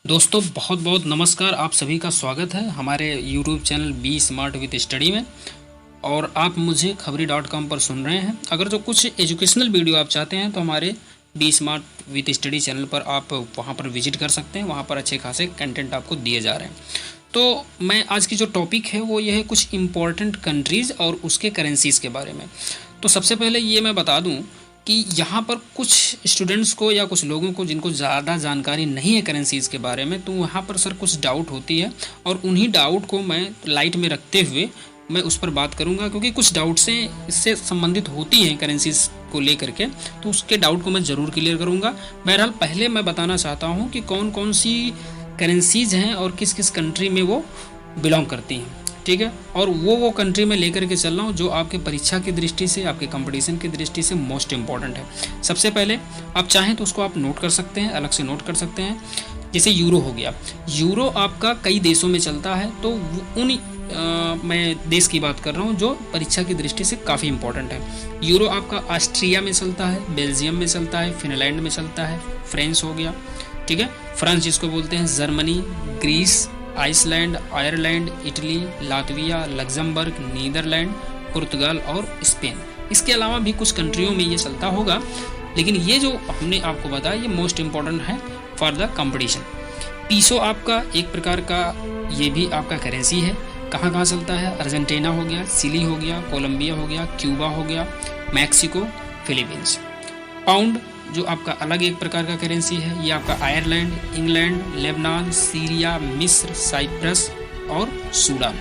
दोस्तों बहुत बहुत नमस्कार। आप सभी का स्वागत है हमारे YouTube channel be smart with study में। और आप मुझे खबरी.com पर सुन रहे हैं। अगर जो कुछ एजुकेशनल वीडियो आप चाहते हैं तो हमारे be smart with study channel पर आप वहां पर विजिट कर सकते हैं। वहां पर अच्छे खासे कंटेंट आपको दिए जा रहे हैं। तो मैं आज की जो टॉपिक है वो ये है कुछ इम्पोर्टेंट कंट्रीज़ और उसके करेंसीज़ के बारे में। तो सबसे पहले ये मैं बता दूं कि यहाँ पर कुछ स्टूडेंट्स को या कुछ लोगों को जिनको ज़्यादा जानकारी नहीं है करेंसीज़ के बारे में, तो वहाँ पर सर कुछ डाउट होती है और उन्हीं डाउट को मैं लाइट में रखते हुए मैं उस पर बात करूँगा, क्योंकि कुछ डाउट से इससे संबंधित होती हैं करेंसीज़ को लेकर के, तो उसके डाउट को मैं ज़रूर क्लियर करूँगा। बहरहाल पहले मैं बताना चाहता हूँ कि कौन कौन सी करेंसीज़ हैं और किस किस कंट्री में वो बिलोंग करती हैं, ठीक है। और वो कंट्री में लेकर के चल रहा हूँ जो आपके परीक्षा की दृष्टि से, आपके कंपटीशन की दृष्टि से मोस्ट इम्पॉर्टेंट है। सबसे पहले आप चाहें तो उसको आप नोट कर सकते हैं, अलग से नोट कर सकते हैं। जैसे यूरो हो गया, यूरो आपका कई देशों में चलता है, तो उन मैं देश की बात कर रहा हूँ जो परीक्षा की दृष्टि से काफ़ी इंपॉर्टेंट है। यूरो आपका ऑस्ट्रिया में चलता है, बेल्जियम में चलता है, फिनलैंड में चलता है, फ्रांस हो गया, ठीक है। फ्रांस जिसको बोलते हैं, Germany, Greece, Iceland, Ireland, Italy, Latvia, Luxembourg, Netherland, पुर्तगाल और स्पेन। इसके अलावा भी कुछ कंट्रियों में ये चलता होगा, लेकिन ये जो हमने आपको बताया ये मोस्ट इम्पॉर्टेंट है फॉर द कंपटीशन। पीसो आपका एक प्रकार का ये भी आपका करेंसी है। कहाँ कहाँ चलता है? अर्जेंटीना हो गया, चिली हो गया, कोलंबिया हो गया, क्यूबा हो गया, मैक्सिको, फिलीपींस। पाउंड जो आपका अलग एक प्रकार का करेंसी है, ये आपका आयरलैंड, इंग्लैंड, लेबनान, सीरिया, मिस्र, साइप्रस और सूडान।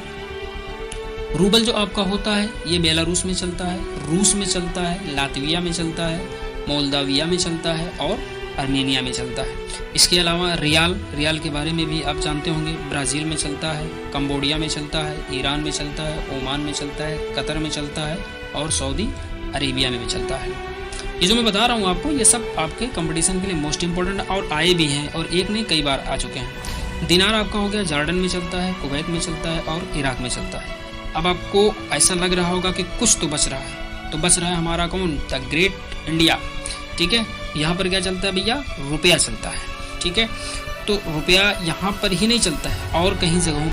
रूबल जो आपका होता है ये बेलारूस में चलता है, रूस में चलता है, लातविया में चलता है, मोल्दाविया में चलता है और आर्मेनिया में चलता है। इसके अलावा रियाल के बारे में भी आप जानते होंगे, ब्राज़ील में चलता है, कंबोडिया में चलता है, ईरान में चलता है, ओमान में चलता है, कतर में चलता है और सऊदी अरेबिया में भी चलता है। ये जो मैं बता रहा हूँ आपको, ये सब आपके कंपटीशन के लिए मोस्ट इंपॉर्टेंट और आए भी हैं, और एक नहीं कई बार आ चुके हैं। दिनार आपका हो गया, जॉर्डन में चलता है, कुवैत में चलता है और इराक में चलता है। अब आपको ऐसा लग रहा होगा कि कुछ तो बच रहा है, तो बच रहा है हमारा कौन? द ग्रेट इंडिया, ठीक है। यहाँ पर क्या चलता है भैया? रुपया चलता है, ठीक है। तो रुपया यहाँ पर ही नहीं चलता है, और कहीं जगहों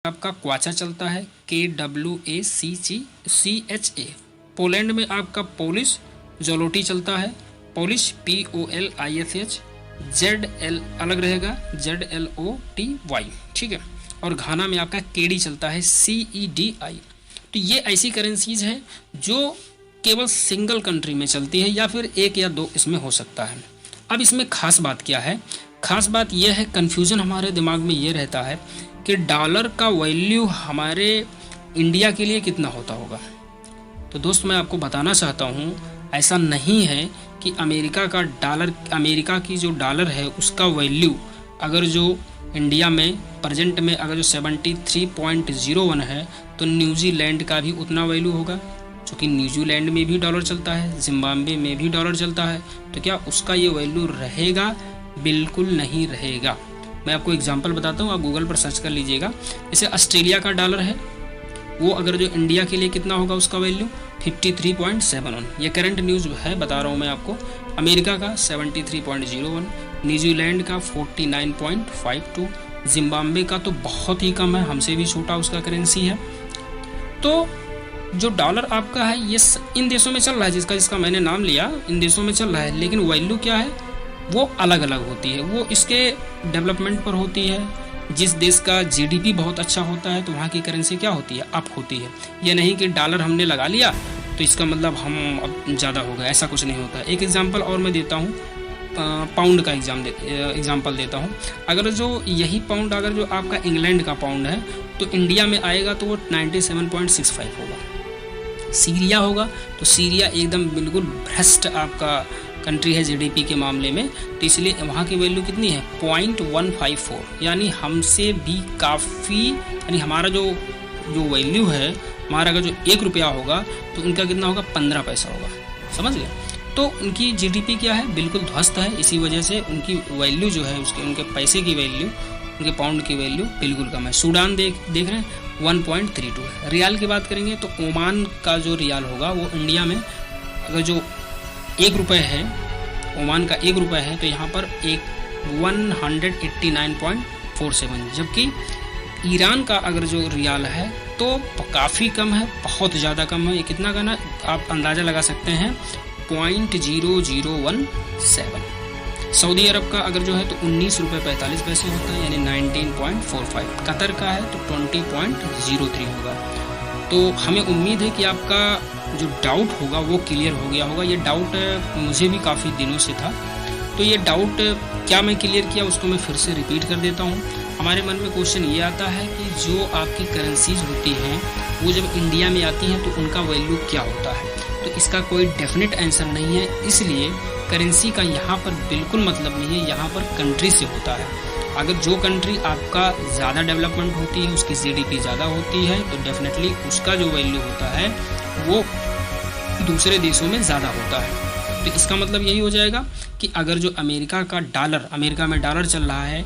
आपका क्वाचा चलता है, KWACCHA। पोलैंड में आपका पोलिश जोलोटी चलता है, पोलिश POLISH। ZL अलग रहेगा, ZLOTY, ठीक है। और घाना में आपका KD चलता है, CEDI। तो ये ऐसी करेंसीज हैं जो केवल सिंगल कंट्री में चलती है, या फिर एक या दो इसमें हो सकता है। अब इसमें खास बात क्या है? खास बात यह है, कन्फ्यूजन हमारे दिमाग में ये रहता है कि डॉलर का वैल्यू हमारे इंडिया के लिए कितना होता होगा। तो दोस्त मैं आपको बताना चाहता हूँ, ऐसा नहीं है कि अमेरिका की जो डॉलर है उसका वैल्यू अगर जो इंडिया में प्रेजेंट में अगर जो 73.01 है, तो न्यूजीलैंड का भी उतना वैल्यू होगा, क्योंकि न्यूजीलैंड में भी डॉलर चलता है, जिम्बाब्वे में भी डॉलर चलता है। तो क्या उसका ये वैल्यू रहेगा? बिल्कुल नहीं रहेगा। मैं आपको एग्जांपल बताता हूँ, आप गूगल पर सर्च कर लीजिएगा। जैसे ऑस्ट्रेलिया का डॉलर है, वो अगर जो इंडिया के लिए कितना होगा उसका वैल्यू 53.71। ये करंट न्यूज़ है, बता रहा हूँ मैं आपको। अमेरिका का 73.01, न्यूजीलैंड का 49.52, जिम्बाब्वे का तो बहुत ही कम है, हमसे भी छोटा उसका करेंसी है। तो जो डॉलर आपका है ये इन देशों में चल रहा है, जिसका मैंने नाम लिया, इन देशों में चल रहा है, लेकिन वैल्यू क्या है वो अलग अलग होती है, वो इसके डेवलपमेंट पर होती है। जिस देश का जीडीपी बहुत अच्छा होता है तो वहाँ की करेंसी क्या होती है, अप होती है। ये नहीं कि डॉलर हमने लगा लिया तो इसका मतलब हम अब ज़्यादा हो गए, ऐसा कुछ नहीं होता। एक एग्जांपल और मैं देता हूँ, पाउंड का एग्जांपल देता हूँ। अगर जो यही पाउंड अगर जो आपका इंग्लैंड का पाउंड है तो इंडिया में आएगा तो वो 97.65 होगा। सीरिया होगा तो सीरिया एकदम बिल्कुल भ्रष्ट आपका कंट्री है जीडीपी के मामले में, तो इसलिए वहाँ की वैल्यू कितनी है 0.154, यानी हमसे भी काफ़ी, यानी हमारा जो वैल्यू है, हमारा अगर जो 1 रुपया होगा तो उनका कितना होगा 15 पैसा होगा, समझ गए। तो उनकी जीडीपी क्या है बिल्कुल ध्वस्त है, इसी वजह से उनकी वैल्यू जो है उनके पैसे की वैल्यू, उनके पाउंड की वैल्यू बिल्कुल कम है। सूडान देख रहे हैं 1.32 है। रियाल की बात करेंगे तो ओमान का जो रियाल होगा वो इंडिया में अगर जो 1 रुपये है, ओमान का 1 रुपये है तो यहाँ पर 189.47, जबकि ईरान का अगर जो रियाल है तो काफ़ी कम है, बहुत ज़्यादा कम है। ये कितना का ना आप अंदाज़ा लगा सकते हैं 0.0017। सऊदी अरब का अगर जो है तो 19 रुपये 45 पैसे होता है, यानी 19.45। कतर का है तो 20.03 होगा। तो हमें उम्मीद है कि आपका जो डाउट होगा वो क्लियर हो गया होगा। ये डाउट मुझे भी काफ़ी दिनों से था, तो ये डाउट क्या मैं क्लियर किया उसको मैं फिर से रिपीट कर देता हूँ। हमारे मन में क्वेश्चन ये आता है कि जो आपकी करेंसीज होती हैं वो जब इंडिया में आती हैं तो उनका वैल्यू क्या होता है, तो इसका कोई डेफिनेट आंसर नहीं है। इसलिए करेंसी का यहाँ पर बिल्कुल मतलब नहीं है, यहाँ पर कंट्री से होता है। अगर जो कंट्री आपका ज़्यादा डेवलपमेंट होती है, उसकी जीडीपी ज़्यादा होती है, तो डेफिनेटली उसका जो वैल्यू होता है वो दूसरे देशों में ज़्यादा होता है। तो इसका मतलब यही हो जाएगा कि अगर जो अमेरिका का डॉलर, अमेरिका में डॉलर चल रहा है,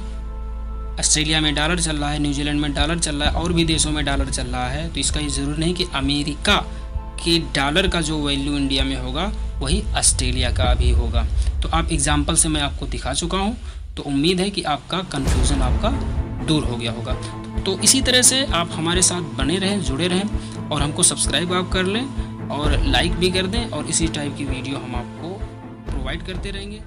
ऑस्ट्रेलिया में डॉलर चल रहा है, न्यूजीलैंड में डॉलर चल रहा है, और भी देशों में डॉलर चल रहा है, तो इसका ये ज़रूर नहीं कि अमेरिका के डॉलर का जो वैल्यू इंडिया में होगा वही ऑस्ट्रेलिया का भी होगा। तो आप एग्जाम्पल से मैं आपको दिखा चुका हूँ, तो उम्मीद है कि आपका कन्फ्यूज़न आपका दूर हो गया होगा। तो इसी तरह से आप हमारे साथ बने रहें, जुड़े रहें, और हमको सब्सक्राइब आप कर लें और लाइक भी कर दें, और इसी टाइप की वीडियो हम आपको प्रोवाइड करते रहेंगे।